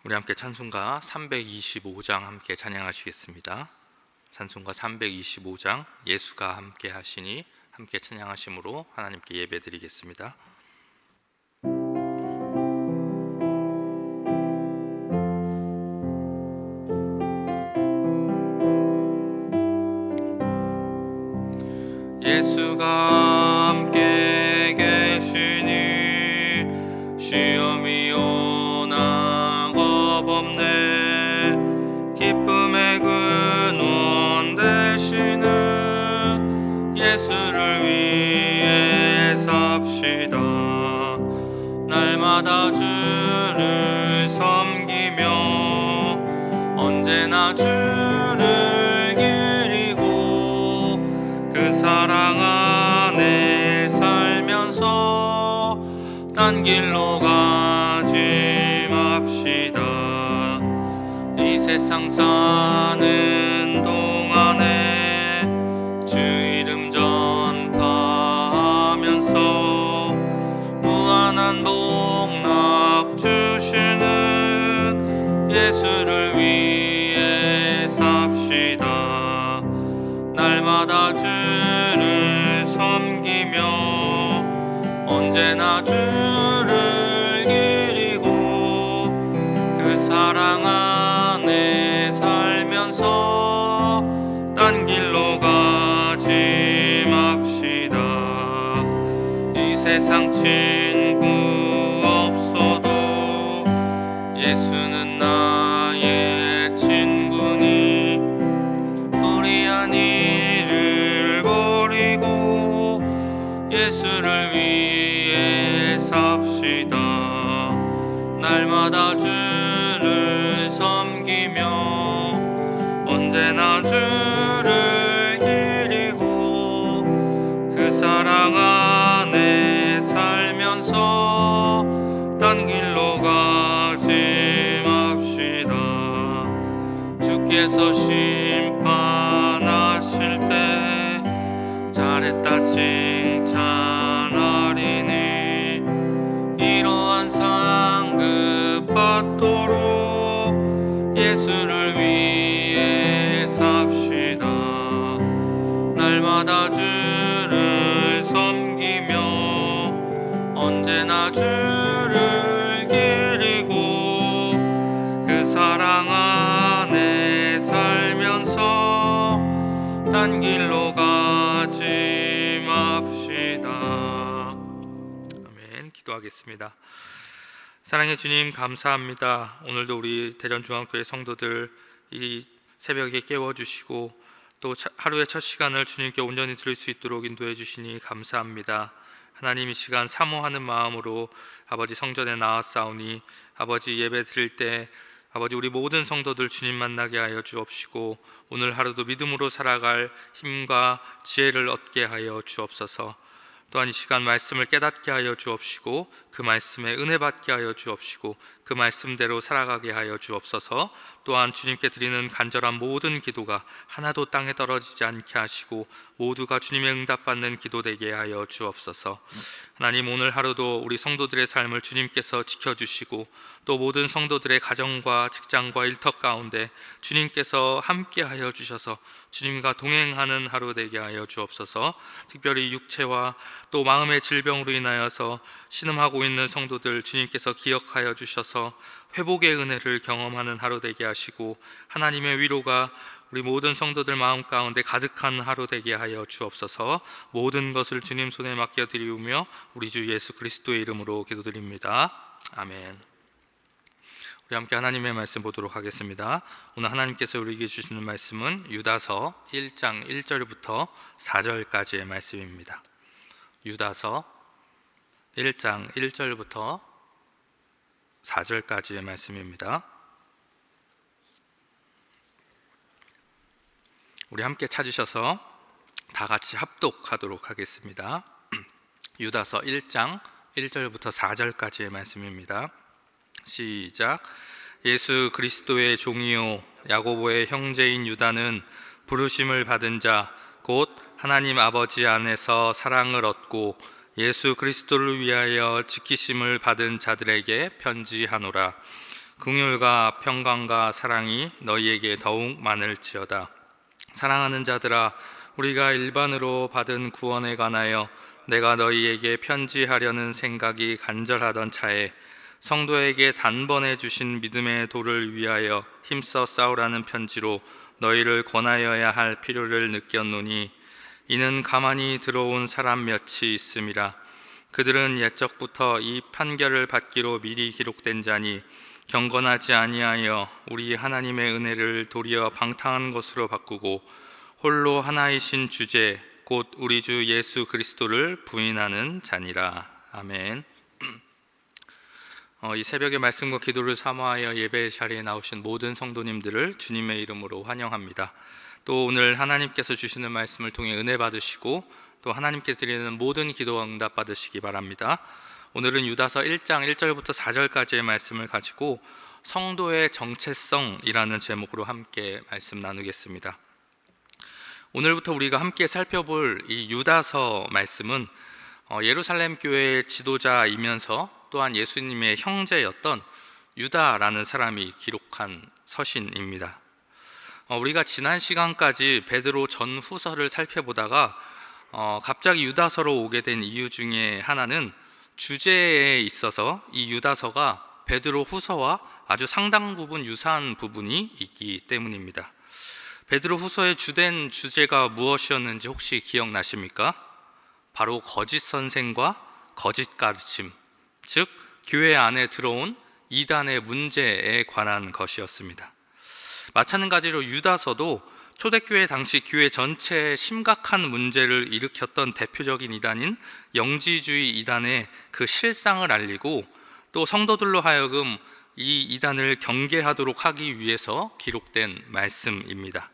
우리 함께 찬송가 325장 함께 찬양하시겠습니다. 찬송가 325장 예수가 함께 하시니 함께 찬양하심으로 하나님께 예배드리겠습니다. 예수가 함께 계시니 시험이 오나 겁없네. 기쁨의 근원 되시는 예수를 위해 삽시다. 날마다 주를 섬기며 언제나 주를 기리고 그 사랑 안에 살면서 딴 길로 가지 맙시다. 이 세상 사는 동안에 주 이름 전파하면서 무한한 복락 주시는 예수를 위해 삽시다. 날마다 주를 섬기며 언제나 주를 기리고 그 사랑 안에 살면서 딴 길로 가지 맙시다. 이 세상 친구 없어도 예수는 나의 친구니 불의한 일을 버리고 예수를 위해 삽시다. 날마다 주를 섬기며 언제나 주를 기리고 그 사랑 안에 살면서 딴 길로 가지 맙시다. 주께서 심판하실 때 잘했다 칭찬하리니 이러한 상급 받도록 예수를 위해 삽시다. 날마다 주를 섬기며 언제나 주를 기리고 그 사랑 안에 살면서 딴 길로 가지 맙시다. 아멘. 기도하겠습니다. 사랑의 주님, 감사합니다. 오늘도 우리 대전중앙교회 성도들 이 새벽에 깨워주시고 또 하루의 첫 시간을 주님께 온전히 드릴 수 있도록 인도해 주시니 감사합니다. 하나님, 이 시간 사모하는 마음으로 아버지 성전에 나왔사오니 아버지 예배 드릴 때 아버지 우리 모든 성도들 주님 만나게 하여 주옵시고 오늘 하루도 믿음으로 살아갈 힘과 지혜를 얻게 하여 주옵소서. 또한 이 시간 말씀을 깨닫게 하여 주옵시고 그 말씀에 은혜 받게 하여 주옵시고 그 말씀대로 살아가게 하여 주옵소서. 또한 주님께 드리는 간절한 모든 기도가 하나도 땅에 떨어지지 않게 하시고 모두가 주님의 응답받는 기도 되게 하여 주옵소서. 하나님, 오늘 하루도 우리 성도들의 삶을 주님께서 지켜주시고 또 모든 성도들의 가정과 직장과 일터 가운데 주님께서 함께 하여 주셔서 주님과 동행하는 하루 되게 하여 주옵소서. 특별히 육체와 또 마음의 질병으로 인하여서 신음하고 있는 성도들 주님께서 기억하여 주셔서 회복의 은혜를 경험하는 하루 되게 하시고 하나님의 위로가 우리 모든 성도들 마음 가운데 가득한 하루 되게 하여 주옵소서. 모든 것을 주님 손에 맡겨드리우며 우리 주 예수 그리스도의 이름으로 기도드립니다. 아멘. 우리 함께 하나님의 말씀 보도록 하겠습니다. 오늘 하나님께서 우리에게 주시는 말씀은 유다서 1장 1절부터 4절까지의 말씀입니다. 유다서 1장 1절부터 4절까지의 말씀입니다. 우리 함께 찾으셔서 다 같이 합독하도록 하겠습니다. 유다서 1장 1절부터 4절까지의 말씀입니다. 시작. 예수 그리스도의 종이요 야고보의 형제인 유다는 부르심을 받은 자 곧 하나님 아버지 안에서 사랑을 얻고 예수 그리스도를 위하여 지키심을 받은 자들에게 편지하노라. 긍휼과 평강과 사랑이 너희에게 더욱 많을지어다. 사랑하는 자들아, 우리가 일반으로 받은 구원에 관하여 내가 너희에게 편지하려는 생각이 간절하던 차에 성도에게 단번에 주신 믿음의 도를 위하여 힘써 싸우라는 편지로 너희를 권하여야 할 필요를 느꼈노니, 이는 가만히 들어온 사람 몇이 있음이라. 그들은 옛적부터 이 판결을 받기로 미리 기록된 자니 경건하지 아니하여 우리 하나님의 은혜를 도리어 방탕한 것으로 바꾸고 홀로 하나이신 주제 곧 우리 주 예수 그리스도를 부인하는 자니라. 아멘. 이 새벽의 말씀과 기도를 사모하여 예배 자리에 나오신 모든 성도님들을 주님의 이름으로 환영합니다. 또 오늘 하나님께서 주시는 말씀을 통해 은혜 받으시고 또 하나님께 드리는 모든 기도와 응답 받으시기 바랍니다. 오늘은 유다서 1장 1절부터 4절까지의 말씀을 가지고 성도의 정체성이라는 제목으로 함께 말씀 나누겠습니다. 오늘부터 우리가 함께 살펴볼 이 유다서 말씀은 예루살렘 교회의 지도자이면서 또한 예수님의 형제였던 유다라는 사람이 기록한 서신입니다. 우리가 지난 시간까지 베드로 전후서를 살펴보다가 갑자기 유다서로 오게 된 이유 중에 하나는 주제에 있어서 이 유다서가 베드로 후서와 아주 상당 부분 유사한 부분이 있기 때문입니다. 베드로 후서의 주된 주제가 무엇이었는지 혹시 기억나십니까? 바로 거짓 선생과 거짓 가르침, 즉 교회 안에 들어온 이단의 문제에 관한 것이었습니다. 마찬가지로 유다서도 초대교회 당시 교회 전체에 심각한 문제를 일으켰던 대표적인 이단인 영지주의 이단의 그 실상을 알리고 또 성도들로 하여금 이 이단을 경계하도록 하기 위해서 기록된 말씀입니다.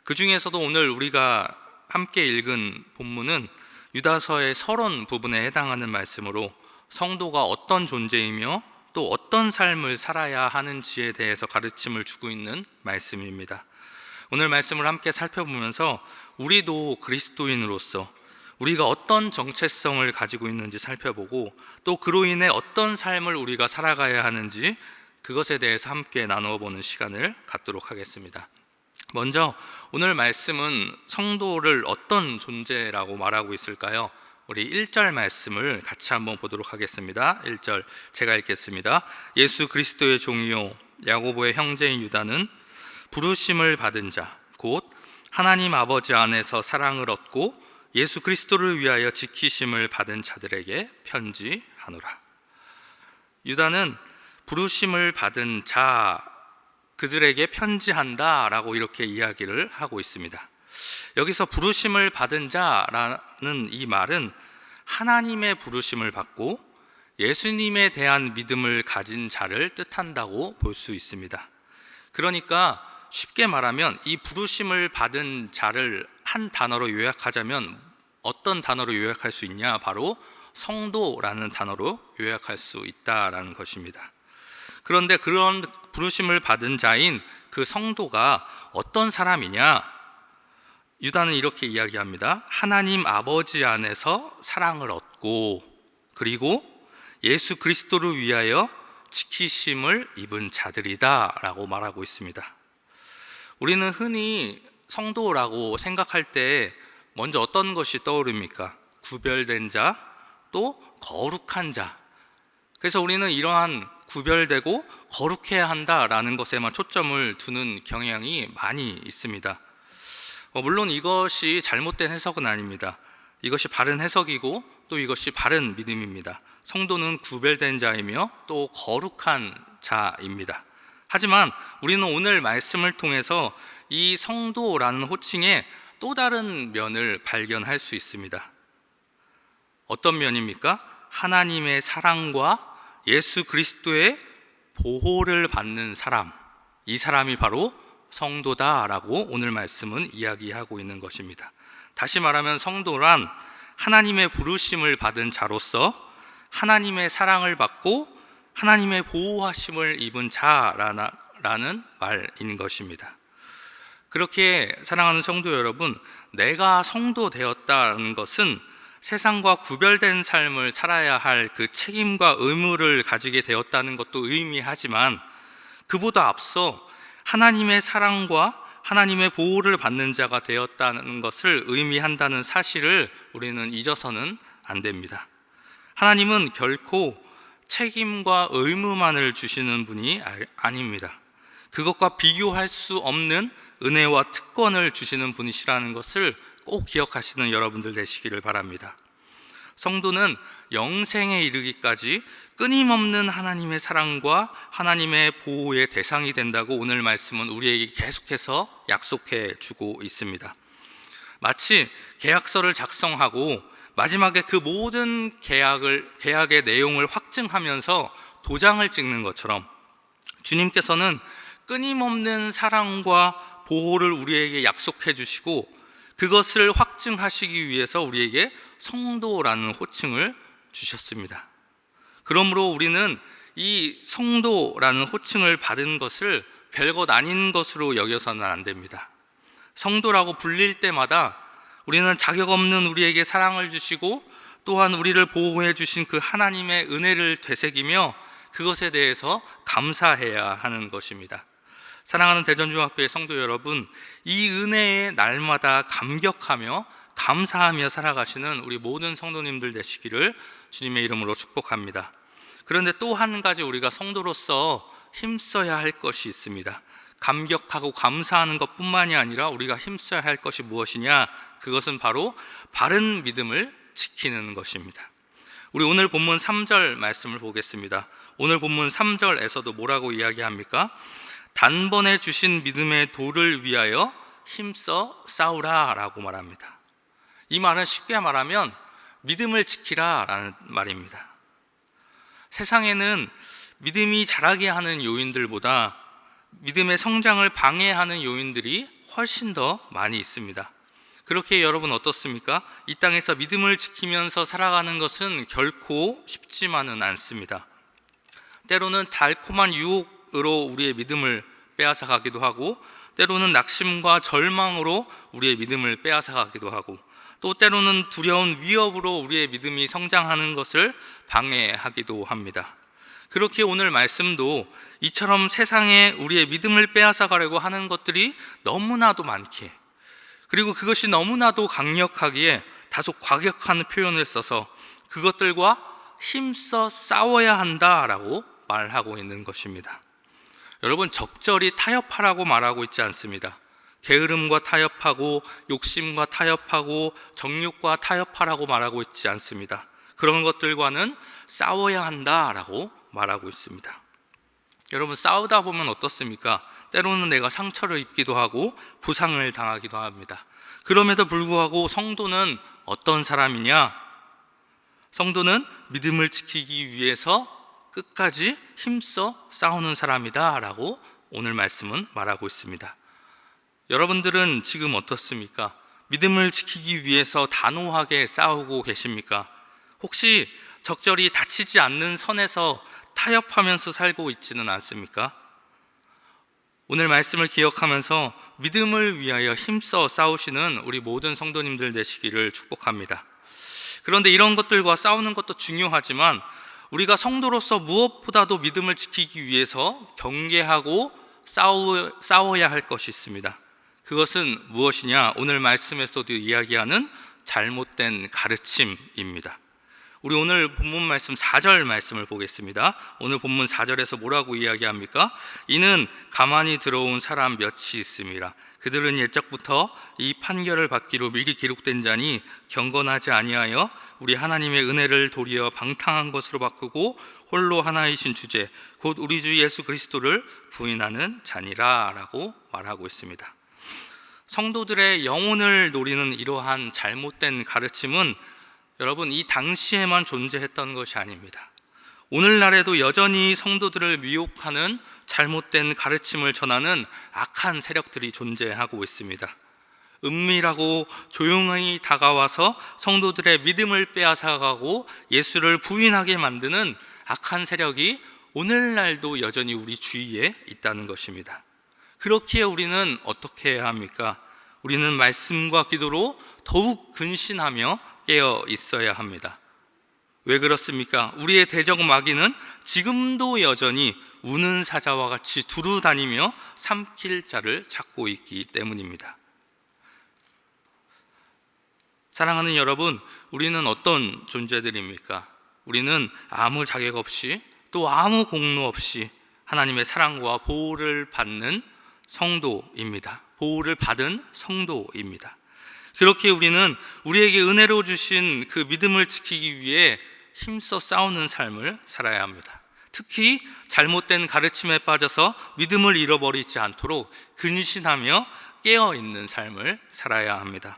그 중에서도 오늘 우리가 함께 읽은 본문은 유다서의 서론 부분에 해당하는 말씀으로 성도가 어떤 존재이며 또 어떤 삶을 살아야 하는지에 대해서 가르침을 주고 있는 말씀입니다. 오늘 말씀을 함께 살펴보면서 우리도 그리스도인으로서 우리가 어떤 정체성을 가지고 있는지 살펴보고 또 그로 인해 어떤 삶을 우리가 살아가야 하는지 그것에 대해서 함께 나누어 보는 시간을 갖도록 하겠습니다. 먼저 오늘 말씀은 성도를 어떤 존재라고 말하고 있을까요? 우리 1절 말씀을 같이 한번 보도록 하겠습니다. 1절 제가 읽겠습니다. 예수 그리스도의 종이요 야고보의 형제인 유다는 부르심을 받은 자 곧 하나님 아버지 안에서 사랑을 얻고 예수 그리스도를 위하여 지키심을 받은 자들에게 편지하노라. 유다는 부르심을 받은 자 그들에게 편지한다라고 이렇게 이야기를 하고 있습니다. 여기서 부르심을 받은 자라는 이 말은 하나님의 부르심을 받고 예수님에 대한 믿음을 가진 자를 뜻한다고 볼 수 있습니다. 그러니까 쉽게 말하면 이 부르심을 받은 자를 한 단어로 요약하자면 어떤 단어로 요약할 수 있냐? 바로 성도라는 단어로 요약할 수 있다라는 것입니다. 그런데 그런 부르심을 받은 자인 그 성도가 어떤 사람이냐? 유다는 이렇게 이야기합니다. 하나님 아버지 안에서 사랑을 얻고 그리고 예수 그리스도를 위하여 지키심을 입은 자들이다 라고 말하고 있습니다. 우리는 흔히 성도라고 생각할 때 먼저 어떤 것이 떠오릅니까? 구별된 자, 또 거룩한 자. 그래서 우리는 이러한 구별되고 거룩해야 한다라는 것에만 초점을 두는 경향이 많이 있습니다. 물론 이것이 잘못된 해석은 아닙니다. 이것이 바른 해석이고 또 이것이 바른 믿음입니다. 성도는 구별된 자이며 또 거룩한 자입니다. 하지만 우리는 오늘 말씀을 통해서 이 성도라는 호칭의 또 다른 면을 발견할 수 있습니다. 어떤 면입니까? 하나님의 사랑과 예수 그리스도의 보호를 받는 사람, 이 사람이 바로 성도다라고 오늘 말씀은 이야기하고 있는 것입니다. 다시 말하면 성도란 하나님의 부르심을 받은 자로서 하나님의 사랑을 받고 하나님의 보호하심을 입은 자라는 말인 것입니다. 그렇게 사랑하는 성도 여러분, 내가 성도 되었다는 것은 세상과 구별된 삶을 살아야 할 그 책임과 의무를 가지게 되었다는 것도 의미하지만, 그보다 앞서 하나님의 사랑과 하나님의 보호를 받는 자가 되었다는 것을 의미한다는 사실을 우리는 잊어서는 안 됩니다. 하나님은 결코 책임과 의무만을 주시는 분이 아닙니다. 그것과 비교할 수 없는 은혜와 특권을 주시는 분이시라는 것을 꼭 기억하시는 여러분들 되시기를 바랍니다. 성도는 영생에 이르기까지 끊임없는 하나님의 사랑과 하나님의 보호의 대상이 된다고 오늘 말씀은 우리에게 계속해서 약속해 주고 있습니다. 마치 계약서를 작성하고 마지막에 그 모든 계약의 내용을 확증하면서 도장을 찍는 것처럼, 주님께서는 끊임없는 사랑과 보호를 우리에게 약속해 주시고, 그것을 확증하시기 위해서 우리에게 성도라는 호칭을 주셨습니다. 그러므로 우리는 이 성도라는 호칭을 받은 것을 별것 아닌 것으로 여겨서는 안 됩니다. 성도라고 불릴 때마다 우리는 자격 없는 우리에게 사랑을 주시고 또한 우리를 보호해 주신 그 하나님의 은혜를 되새기며 그것에 대해서 감사해야 하는 것입니다. 사랑하는 대전중학교의 성도 여러분, 이 은혜에 날마다 감격하며 감사하며 살아가시는 우리 모든 성도님들 되시기를 주님의 이름으로 축복합니다. 그런데 또 한 가지 우리가 성도로서 힘써야 할 것이 있습니다. 감격하고 감사하는 것뿐만이 아니라 우리가 힘써야 할 것이 무엇이냐? 그것은 바로 바른 믿음을 지키는 것입니다. 우리 오늘 본문 3절 말씀을 보겠습니다. 오늘 본문 3절에서도 뭐라고 이야기합니까? 단번에 주신 믿음의 도를 위하여 힘써 싸우라 라고 말합니다. 이 말은 쉽게 말하면 믿음을 지키라 라는 말입니다. 세상에는 믿음이 자라게 하는 요인들보다 믿음의 성장을 방해하는 요인들이 훨씬 더 많이 있습니다. 그렇게 여러분 어떻습니까? 이 땅에서 믿음을 지키면서 살아가는 것은 결코 쉽지만은 않습니다. 때로는 달콤한 유혹으로 우리의 믿음을 빼앗아 가기도 하고, 때로는 낙심과 절망으로 우리의 믿음을 빼앗아 가기도 하고, 또 때로는 두려운 위협으로 우리의 믿음이 성장하는 것을 방해하기도 합니다. 그렇게 오늘 말씀도 이처럼 세상에 우리의 믿음을 빼앗아 가려고 하는 것들이 너무나도 많기에, 그리고 그것이 너무나도 강력하기에 다소 과격한 표현을 써서 그것들과 힘써 싸워야 한다라고 말하고 있는 것입니다. 여러분, 적절히 타협하라고 말하고 있지 않습니다. 게으름과 타협하고 욕심과 타협하고 정욕과 타협하라고 말하고 있지 않습니다. 그런 것들과는 싸워야 한다라고 말하고 있습니다. 여러분, 싸우다 보면 어떻습니까? 때로는 내가 상처를 입기도 하고 부상을 당하기도 합니다. 그럼에도 불구하고 성도는 어떤 사람이냐? 성도는 믿음을 지키기 위해서 끝까지 힘써 싸우는 사람이다 라고 오늘 말씀은 말하고 있습니다. 여러분들은 지금 어떻습니까? 믿음을 지키기 위해서 단호하게 싸우고 계십니까? 혹시 적절히 다치지 않는 선에서 타협하면서 살고 있지는 않습니까? 오늘 말씀을 기억하면서 믿음을 위하여 힘써 싸우시는 우리 모든 성도님들 되시기를 축복합니다. 그런데 이런 것들과 싸우는 것도 중요하지만 우리가 성도로서 무엇보다도 믿음을 지키기 위해서 경계하고 싸워야 할 것이 있습니다. 그것은 무엇이냐? 오늘 말씀에서도 이야기하는 잘못된 가르침입니다. 우리 오늘 본문 말씀 4절 말씀을 보겠습니다. 오늘 본문 4절에서 뭐라고 이야기합니까? 이는 가만히 들어온 사람 몇이 있음이라. 그들은 옛적부터 이 판결을 받기로 미리 기록된 자니 경건하지 아니하여 우리 하나님의 은혜를 도리어 방탕한 것으로 바꾸고 홀로 하나이신 주제 곧 우리 주 예수 그리스도를 부인하는 자니라 라고 말하고 있습니다. 성도들의 영혼을 노리는 이러한 잘못된 가르침은 여러분, 이 당시에만 존재했던 것이 아닙니다. 오늘날에도 여전히 성도들을 미혹하는 잘못된 가르침을 전하는 악한 세력들이 존재하고 있습니다. 은밀하고 조용히 다가와서 성도들의 믿음을 빼앗아가고 예수를 부인하게 만드는 악한 세력이 오늘날도 여전히 우리 주위에 있다는 것입니다. 그렇기에 우리는 어떻게 해야 합니까? 우리는 말씀과 기도로 더욱 근신하며 깨어 있어야 합니다. 왜 그렇습니까? 우리의 대적 마귀는 지금도 여전히 우는 사자와 같이 두루 다니며 삼킬 자를 찾고 있기 때문입니다. 사랑하는 여러분, 우리는 어떤 존재들입니까? 우리는 아무 자격 없이 또 아무 공로 없이 하나님의 사랑과 보호를 받는 성도입니다. 보호를 받은 성도입니다. 그렇게 우리는 우리에게 은혜로 주신 그 믿음을 지키기 위해 힘써 싸우는 삶을 살아야 합니다. 특히 잘못된 가르침에 빠져서 믿음을 잃어버리지 않도록 근신하며 깨어있는 삶을 살아야 합니다.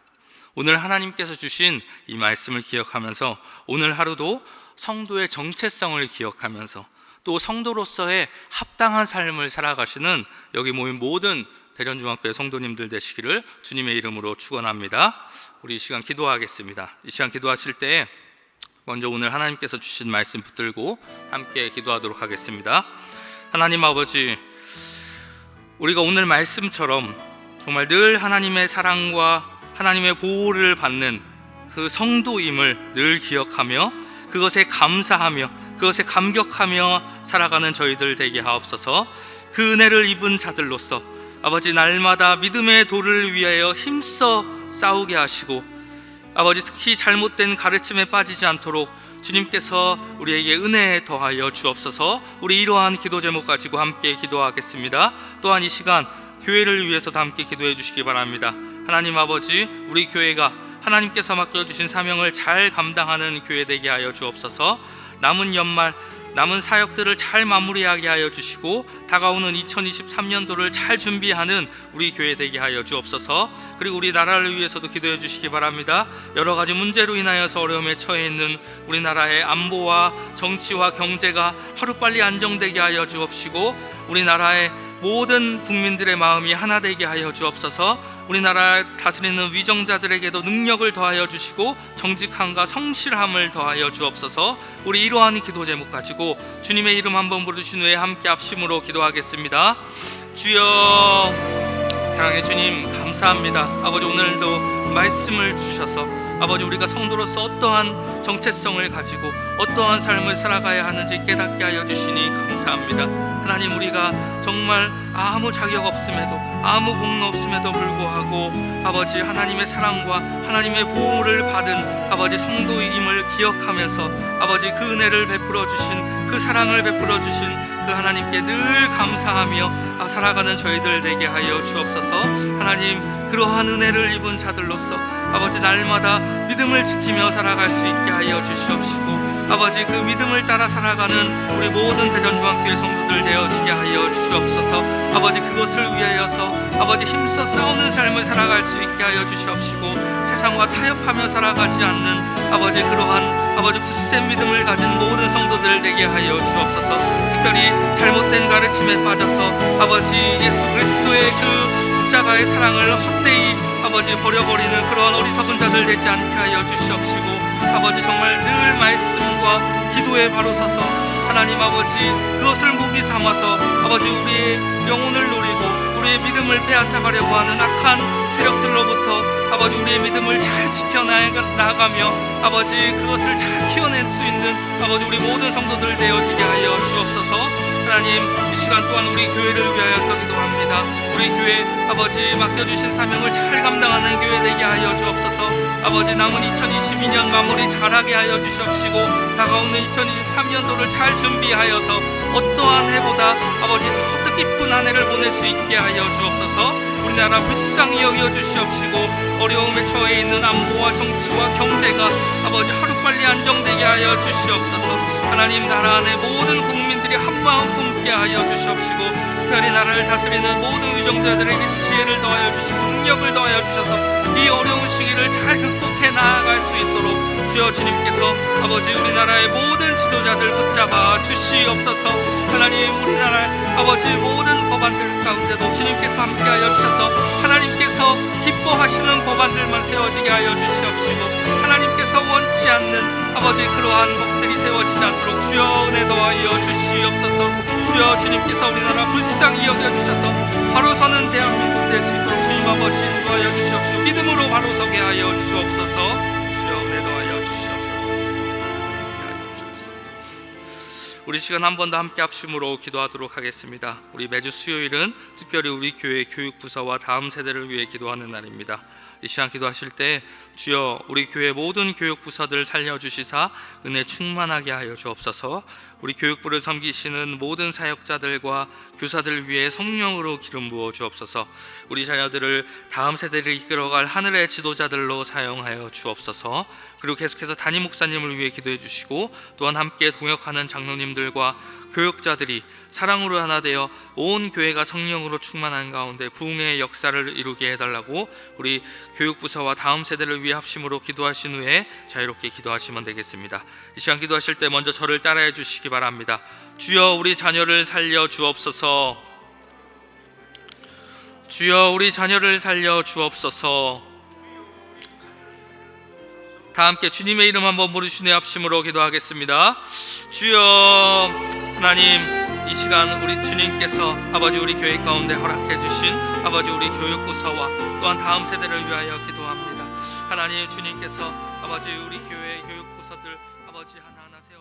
오늘 하나님께서 주신 이 말씀을 기억하면서 오늘 하루도 성도의 정체성을 기억하면서 또 성도로서의 합당한 삶을 살아가시는 여기 모인 모든 대전중앙교회 성도님들 되시기를 주님의 이름으로 축원합니다. 우리 이 시간 기도하겠습니다. 이 시간 기도하실 때 먼저 오늘 하나님께서 주신 말씀 붙들고 함께 기도하도록 하겠습니다. 하나님 아버지, 우리가 오늘 말씀처럼 정말 늘 하나님의 사랑과 하나님의 보호를 받는 그 성도임을 늘 기억하며 그것에 감사하며 그것에 감격하며 살아가는 저희들 되게 하옵소서. 그 은혜를 입은 자들로서 아버지 날마다 믿음의 도를 위하여 힘써 싸우게 하시고 아버지 특히 잘못된 가르침에 빠지지 않도록 주님께서 우리에게 은혜 더하여 주옵소서. 우리 이러한 기도 제목 가지고 함께 기도하겠습니다. 또한 이 시간 교회를 위해서도 함께 기도해 주시기 바랍니다. 하나님 아버지, 우리 교회가 하나님께서 맡겨주신 사명을 잘 감당하는 교회 되게 하여 주옵소서. 남은 연말 남은 사역들을 잘 마무리하게 하여 주시고 다가오는 2023년도를 잘 준비하는 우리 교회 되게 하여 주옵소서. 그리고 우리 나라를 위해서도 기도해 주시기 바랍니다. 여러 가지 문제로 인하여서 어려움에 처해 있는 우리나라의 안보와 정치와 경제가 하루빨리 안정되게 하여 주옵시고 우리나라의 모든 국민들의 마음이 하나 되게 하여 주옵소서. 우리나라 다스리는 위정자들에게도 능력을 더하여 주시고 정직함과 성실함을 더하여 주옵소서. 우리 이러한 기도 제목 가지고 주님의 이름 한번 부르신 후에 함께 합심으로 기도하겠습니다. 주여, 사랑의 주님 감사합니다. 아버지, 오늘도 말씀을 주셔서 아버지 우리가 성도로서 어떠한 정체성을 가지고 어떠한 삶을 살아가야 하는지 깨닫게 하여 주시니 감사합니다. 하나님, 우리가 정말 아무 자격 없음에도 아무 공로 없음에도 불구하고 아버지 하나님의 사랑과 하나님의 보호를 받은 아버지 성도임을 기억하면서 아버지 그 은혜를 베풀어 주신 그 사랑을 베풀어 주신 그 하나님께 늘 감사하며 살아가는 저희들 되게 하여 주옵소서. 하나님, 그러한 은혜를 입은 자들로서 아버지 날마다 믿음을 지키며 살아갈 수 있게 하여 주시옵시고 아버지 그 믿음을 따라 살아가는 우리 모든 대전중앙교회 성도들 되어지게 하여 주시옵소서. 아버지 그것을 위하여서 아버지 힘써 싸우는 삶을 살아갈 수 있게 하여 주시옵시고 세상과 타협하며 살아가지 않는 아버지 그러한 아버지 굳센 믿음을 가진 모든 성도들 되게 하여 주옵소서. 특별히 잘못된 가르침에 빠져서 아버지 예수 그리스도의 그 십자가의 사랑을 헛되이 아버지 버려버리는 그러한 어리석은 자들 되지 않게 하여 주시옵시고 아버지 정말 늘 말씀과 기도에 바로 서서 하나님 아버지 그것을 무기 삼아서 아버지 우리의 영혼을 노리고 우리의 믿음을 빼앗아가려고 하는 악한 세력들로부터 아버지 우리의 믿음을 잘 지켜나가며 아버지 그것을 잘 키워낼 수 있는 아버지 우리 모든 성도들 되어지게 하여 주옵소서. 하나님, 이 시간 또한 우리 교회를 위하여서 기도합니다. 우리 교회 아버지 맡겨주신 사명을 잘 감당하는 교회 되게 하여 주옵소서. 아버지 남은 2022년 마무리 잘하게 하여 주시옵시고 다가오는 2023년도를 잘 준비하여서 어떠한 해보다 아버지 더 뜻깊은 한 해를 보낼 수 있게 하여 주옵소서. 우리나라 불쌍히 여겨 주시옵시고 어려움에 처해 있는 안보와 정치와 경제가 아버지 하루빨리 안정되게 하여 주시옵소서. 하나님, 나라 안의 모든 국민들이 한마음 품게 하여 주시옵시고 특별히 나라를 다스리는 모든 위정자들에게 지혜를 더하여 주시고 능력을 더하여 주셔서 이 어려운 시기를 잘 극복해 나아갈 수 있도록 주여 주님께서 아버지 우리나라의 모든 지도자들 붙잡아 주시옵소서. 하나님, 우리나라 아버지 모든 법안들 가운데도 주님께서 함께하여 주셔서 하나님께서 기뻐하시는 법안들만 세워지게 하여 주시옵시고 하나님께서 원치 않는 아버지 그러한 법들이 세워지지 않도록 주여 은혜 더하여 주시옵소서. 주여 주님께서 우리나라 불쌍히 여겨주셔서 바로 서는 대한민국 될 수 있도록 주님 주님 아버지 인도하여 주시옵시고 믿음으로 바로 서게 하여 주옵소서. 주여 은혜 더하여 주시옵소서. 우리 시간 한 번 더 함께 합심으로 기도하도록 하겠습니다. 우리 매주 수요일은 특별히 우리 교회 교육부서와 다음 세대를 위해 기도하는 날입니다. 이 시간 기도하실 때 주여 우리 교회 모든 교육부서들 살려주시사 은혜 충만하게 하여 주옵소서. 우리 교육부를 섬기시는 모든 사역자들과 교사들을 위해 성령으로 기름 부어 주옵소서. 우리 자녀들을 다음 세대를 이끌어갈 하늘의 지도자들로 사용하여 주옵소서. 그리고 계속해서 담임 목사님을 위해 기도해 주시고 또한 함께 동역하는 장로님들과 교육자들이 사랑으로 하나 되어 온 교회가 성령으로 충만한 가운데 부흥의 역사를 이루게 해달라고 우리 교육부서와 다음 세대를 위해 합심으로 기도하신 후에 자유롭게 기도하시면 되겠습니다. 이 시간 기도하실 때 먼저 저를 따라해 주시기 바랍니다. 주여 우리 자녀를 살려 주옵소서. 주여 우리 자녀를 살려 주옵소서. 다 함께 주님의 이름 한번 부르시네 합심으로 기도하겠습니다. 주여 하나님, 이 시간 우리 주님께서 아버지 우리 교회 가운데 허락해 주신 아버지 우리 교육부서와 또한 다음 세대를 위하여 기도합니다. 하나님, 주님께서 아버지 우리 교회 교육부서들 아버지 하나하나 세워